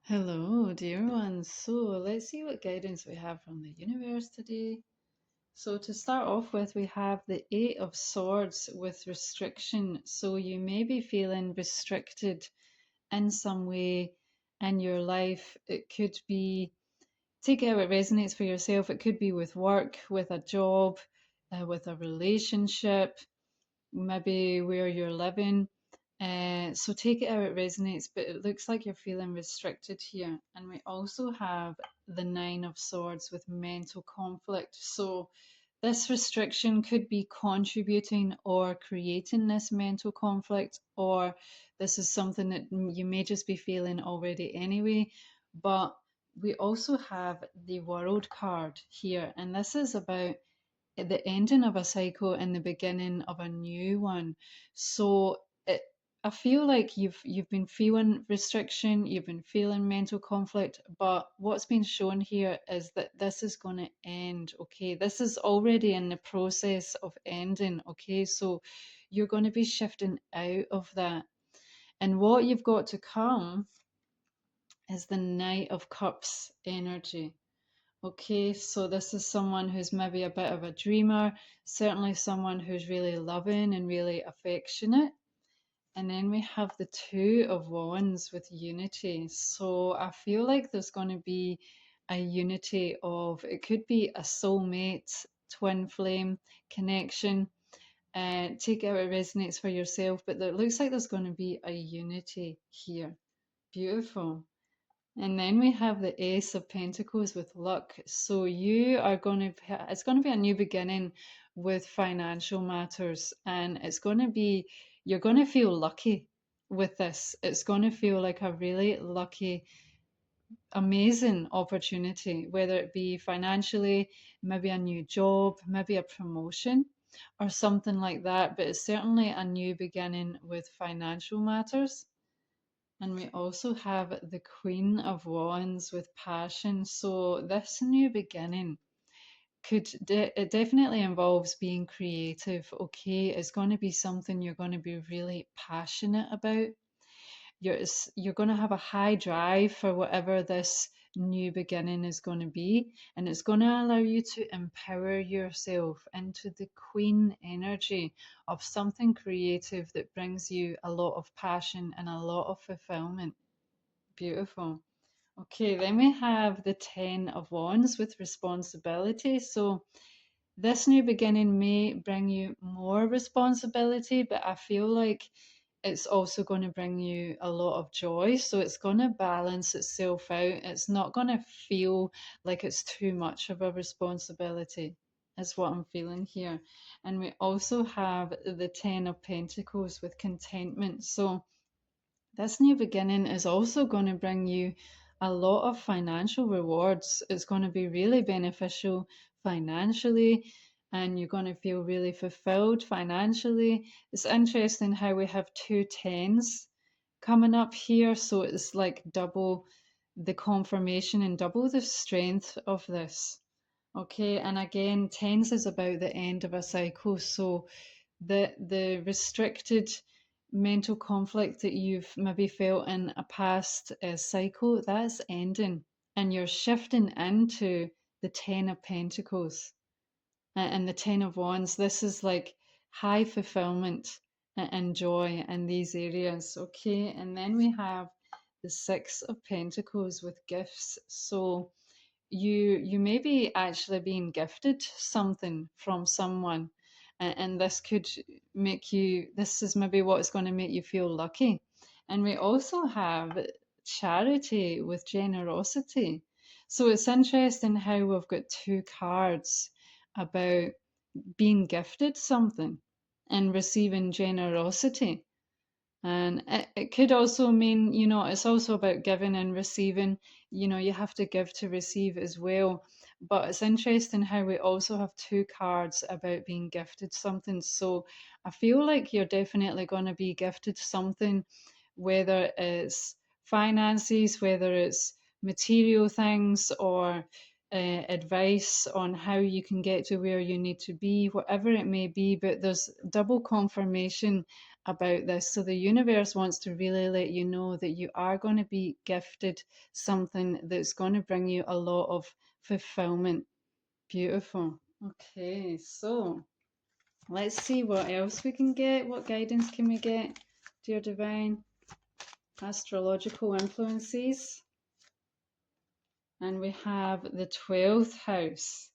Hello, dear ones. So let's see what guidance we have from the universe today. So to start off with, we have the Eight of Swords with restriction. So you may be feeling restricted in some way in your life. It could be, take it how it resonates for yourself. It could be with work, with a job, with a relationship, maybe where you're living. So take it how it resonates, but it looks like you're feeling restricted here. And we also have the Nine of Swords with mental conflict. So this restriction could be contributing or creating this mental conflict, or this is something that you may just be feeling already anyway. But we also have the World card here, and this is about at the ending of a cycle and the beginning of a new one. So it, I feel like you've been feeling restriction, you've been feeling mental conflict, but what's been shown here is that this is going to end. Okay, this is already in the process of ending. Okay, so you're going to be shifting out of that, and what you've got to come is the Knight of Cups energy. Okay, so this is someone who's maybe a bit of a dreamer, certainly someone who's really loving and really affectionate. And then we have the Two of Wands with unity. So I feel like there's going to be a unity of, it could be a soulmate, twin flame connection. Take it how it resonates for yourself, but it looks like there's going to be a unity here. Beautiful. And then we have the Ace of Pentacles with luck. So you are going to, it's going to be a new beginning with financial matters. And it's going to be, you're going to feel lucky with this. It's going to feel like a really lucky, amazing opportunity, whether it be financially, maybe a new job, maybe a promotion or something like that. But it's certainly a new beginning with financial matters. And we also have the Queen of Wands with passion. So this new beginning it definitely involves being creative. Okay, it's going to be something you're going to be really passionate about. You're going to have a high drive for whatever this new beginning is going to be, and it's going to allow you to empower yourself into the queen energy of something creative that brings you a lot of passion and a lot of fulfillment. Beautiful. Okay, then we have the Ten of Wands with responsibility. So this new beginning may bring you more responsibility, but I feel like it's also going to bring you a lot of joy. So it's going to balance itself out. It's not going to feel like it's too much of a responsibility, is what I'm feeling here. And we also have the Ten of Pentacles with contentment. So this new beginning is also going to bring you a lot of financial rewards. It's going to be really beneficial financially, and you're going to feel really fulfilled financially. It's interesting how we have two tens coming up here, so it's like double the confirmation and double the strength of this. Okay, and again, tens is about the end of a cycle, so the restricted mental conflict that you've maybe felt in a past cycle, that's ending, and you're shifting into the Ten of Pentacles and the Ten of Wands. This is like high fulfillment and joy in these areas. Okay, and then we have the Six of Pentacles with gifts. So you may be actually being gifted something from someone, and this could make you, this is maybe what's going to make you feel lucky. And we also have charity with generosity. So it's interesting how we've got two cards about being gifted something and receiving generosity. And it could also mean, it's also about giving and receiving. You have to give to receive as well. But it's interesting how we also have two cards about being gifted something. So I feel like you're definitely going to be gifted something, whether it's finances, whether it's material things, or advice on how you can get to where you need to be, whatever it may be. But there's double confirmation about this. So the universe wants to really let you know that you are going to be gifted something that's going to bring you a lot of fulfillment. Beautiful. Okay, so let's see what else we can get. What guidance can we get, dear divine? Astrological influences. And we have the 12th house.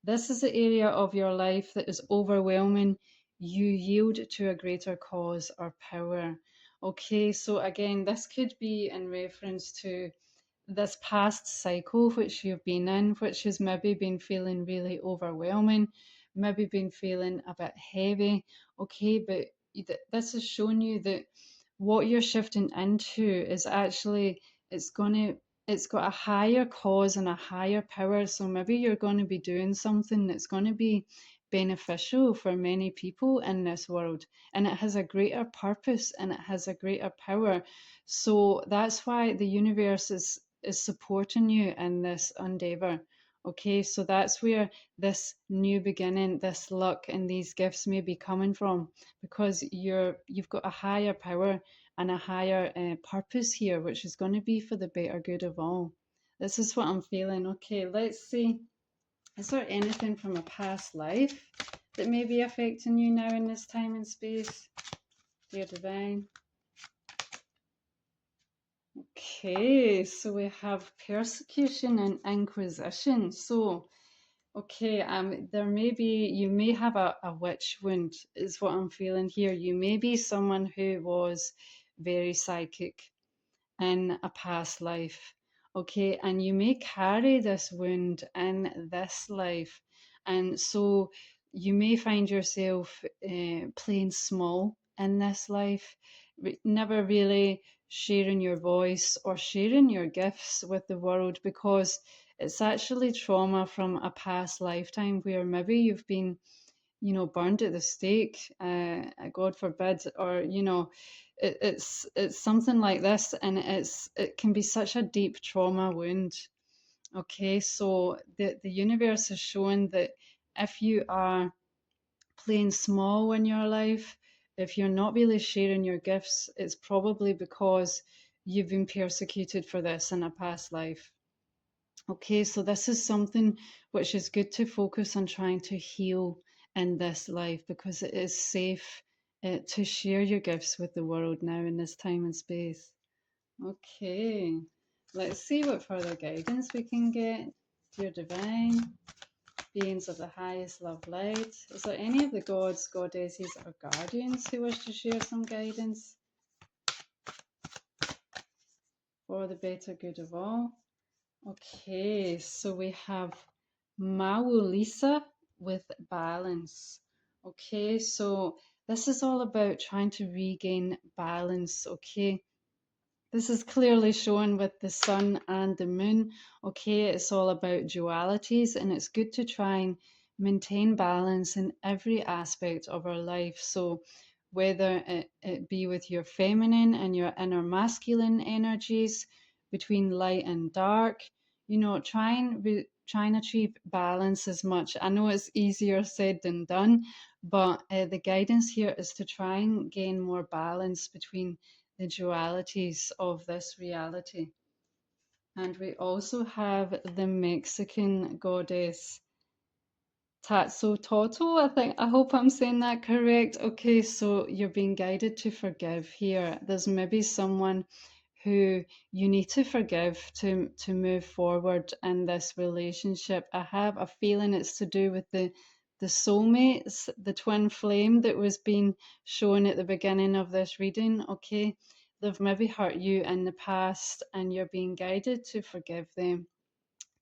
This is the area of your life that is overwhelming. You yield to a greater cause or power. Okay, so again, this could be in reference to this past cycle which you've been in, which has maybe been feeling really overwhelming, maybe been feeling a bit heavy. Okay, but this is showing you that what you're shifting into is actually, it's gonna it's got a higher cause and a higher power. So maybe you're going to be doing something that's going to be beneficial for many people in this world, and it has a greater purpose and it has a greater power. So that's why the universe is supporting you in this endeavor. Okay, so that's where this new beginning, this luck and these gifts may be coming from, because you've got a higher power and a higher purpose here, which is going to be for the better good of all. This is what I'm feeling. Okay, let's see. Is there anything from a past life that may be affecting you now in this time and space, dear divine? Okay, so we have persecution and inquisition. So, okay, there may be, you may have a witch wound, is what I'm feeling here. You may be someone who was very psychic in a past life. Okay, and you may carry this wound in this life. And so you may find yourself playing small in this life, never really sharing your voice or sharing your gifts with the world, because it's actually trauma from a past lifetime where maybe you've been, burned at the stake, God forbid, or it's something like this, and it can be such a deep trauma wound. Okay, so the universe is showing that if you are playing small in your life, if you're not really sharing your gifts, it's probably because you've been persecuted for this in a past life. Okay, so this is something which is good to focus on trying to heal in this life, because it is safe to share your gifts with the world now in this time and space. Okay, let's see what further guidance we can get. Dear divine, beings of the highest love light, is there any of the gods, goddesses, or guardians who wish to share some guidance for the better good of all? Okay, so we have Maulisa with balance. Okay, so this is all about trying to regain balance. Okay, this is clearly shown with the sun and the moon. Okay, it's all about dualities, and it's good to try and maintain balance in every aspect of our life. So, whether it be with your feminine and your inner masculine energies, between light and dark, try and achieve balance as much. I know it's easier said than done, but the guidance here is to try and gain more balance between the dualities of this reality. And we also have the Mexican goddess Tatsu, I hope I'm saying that correct. Okay, so you're being guided to forgive here. There's maybe someone who you need to forgive to move forward in this relationship. I have a feeling it's to do with the soulmates, the twin flame that was being shown at the beginning of this reading. Okay, they've maybe hurt you in the past, and you're being guided to forgive them,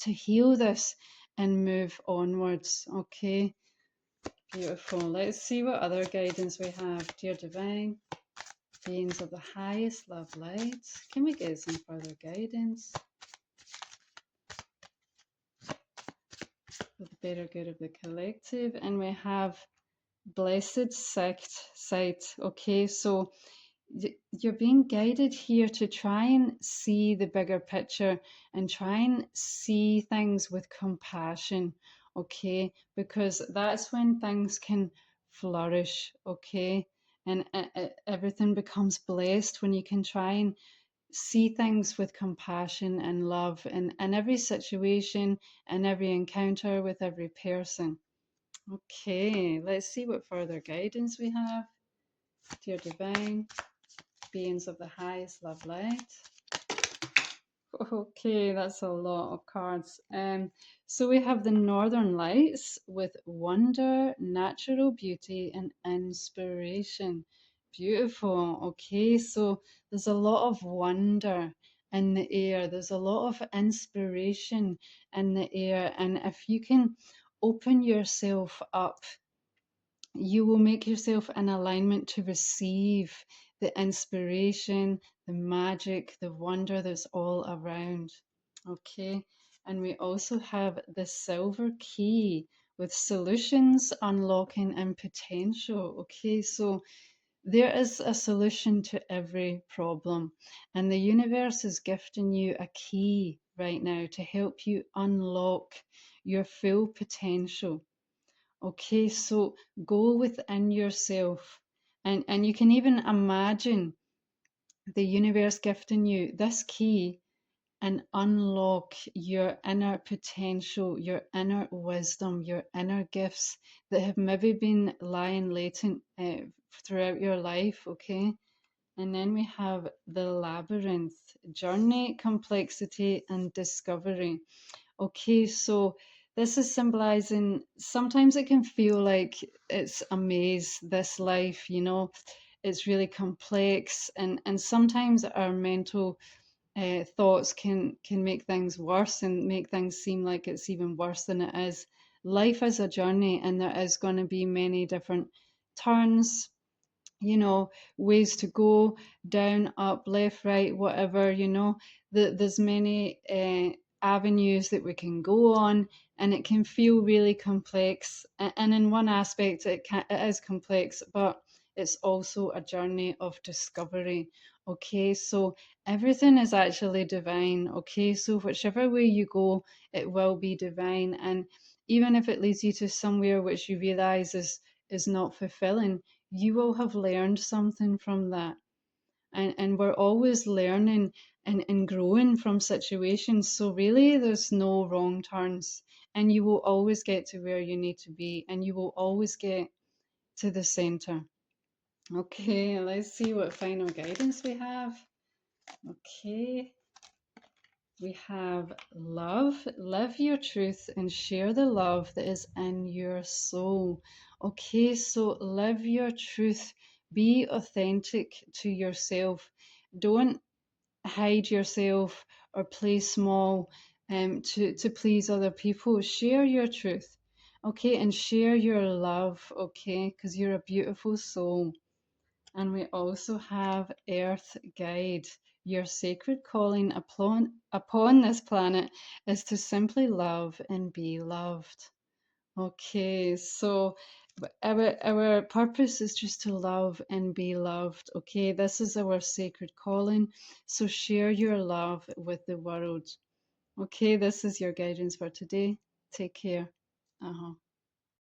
to heal this and move onwards. Okay, beautiful. Let's see what other guidance we have. Dear divine, beings of the highest love light, can we get some further guidance for the better good of the collective? And we have blessed sight. Okay, so you're being guided here to try and see the bigger picture and try and see things with compassion. Okay, because that's when things can flourish. Okay, and everything becomes blessed when you can try and see things with compassion and love in every situation and every encounter with every person. Okay, let's see what further guidance we have. Dear Divine, beings of the highest love light. Okay, that's a lot of cards. So we have the Northern Lights with wonder, natural beauty, and inspiration. Beautiful. Okay, so there's a lot of wonder in the air. There's a lot of inspiration in the air. And if you can open yourself up, you will make yourself in alignment to receive the inspiration, the magic, the wonder that's all around. Okay, and we also have the silver key with solutions, unlocking, and potential. Okay, so there is a solution to every problem, and the universe is gifting you a key right now to help you unlock your full potential. Okay, so go within yourself, and you can even imagine the universe gifting you this key and unlock your inner potential, your inner wisdom, your inner gifts that have maybe been lying latent throughout your life. Okay, and then we have the labyrinth, journey, complexity, and discovery. Okay, so this is symbolizing sometimes it can feel like it's a maze, this life, it's really complex, and sometimes our mental thoughts can make things worse and make things seem like it's even worse than it is. Life is a journey, and there is going to be many different turns, ways to go, down, up, left, right, whatever, there's many avenues that we can go on, and it can feel really complex. And in one aspect, it is complex, but it's also a journey of discovery. Okay, so everything is actually divine. Okay, so whichever way you go, it will be divine. And even if it leads you to somewhere which you realize is not fulfilling, you will have learned something from that. And we're always learning and growing from situations. So really there's no wrong turns. And you will always get to where you need to be, and you will always get to the center. Okay, let's see what final guidance we have. Okay, we have love. Live your truth and share the love that is in your soul. Okay, so live your truth. Be authentic to yourself. Don't hide yourself or play small to please other people. Share your truth. Okay, and share your love. Okay, because you're a beautiful soul. And we also have Earth Guide. Your sacred calling upon this planet is to simply love and be loved. Okay, so our purpose is just to love and be loved. Okay, this is our sacred calling. So share your love with the world. Okay, this is your guidance for today. Take care. Uh-huh.